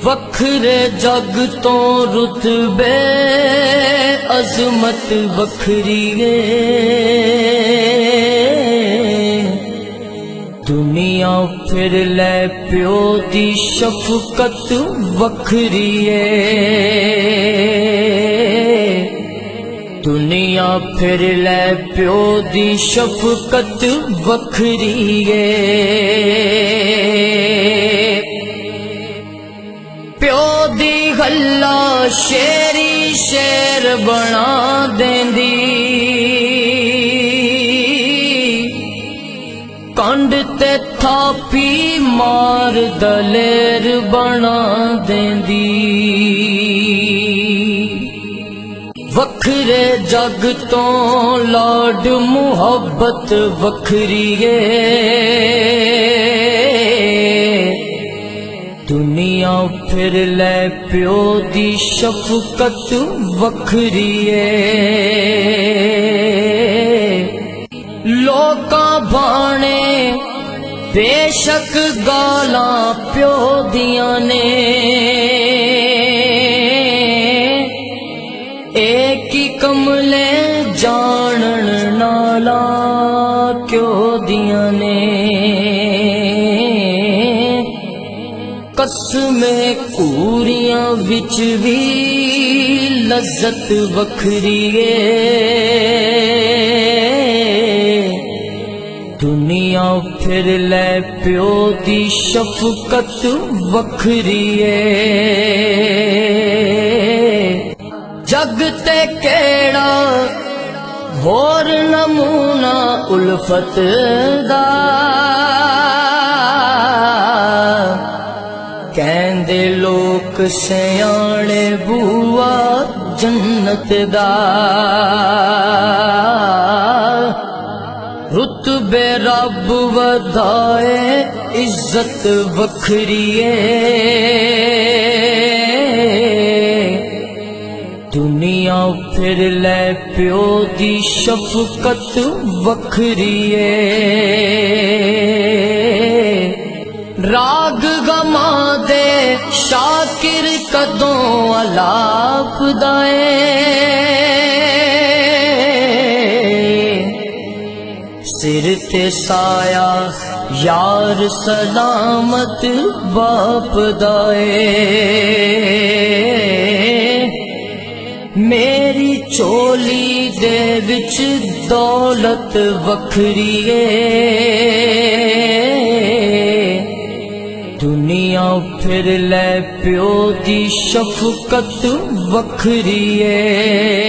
وکھرے جگ تو رتبے عظمت وکھری ہے، دنیا پھر لے پیو دی شفقت وکھری ہے، دنیا پھر لے پیو دی شفقت وکھری ہے، پیو دی گلا شیری شیر بنا دیندی، کنڈ تے تھاپی مار دلیر بنا دیندی، وکھرے جگ تو لاڈ محبت وکھری ہے، دنیا پھر لے پیو دی شفقت وکھری ہے، لوکاں بانے بے شک گالاں پیو دیاں نے، ایک ہی کملے جانن نالا کیوں دیاں نے، قسم کوریاں وچ بھی لذت وکھری ہے، دنیا پھر لے پیو دی شفقت وکھری ہے، جگ تے کیڑا ہور نمونہ الفت دا، کہندے لوک سیانے بوا جنت دا، رتبے رب ودائے عزت وکھری ہے، دنیا پھر لے پیو دی شفقت وکھری ہے، راگ گما دے شاکر کدوں الاپ دائے، سر تے سایہ یار سلامت باپ دائے، میری چولی دے وچ دولت وکھری ہے، دنیا پھر لے پیو دی شفقت وکھری ہے،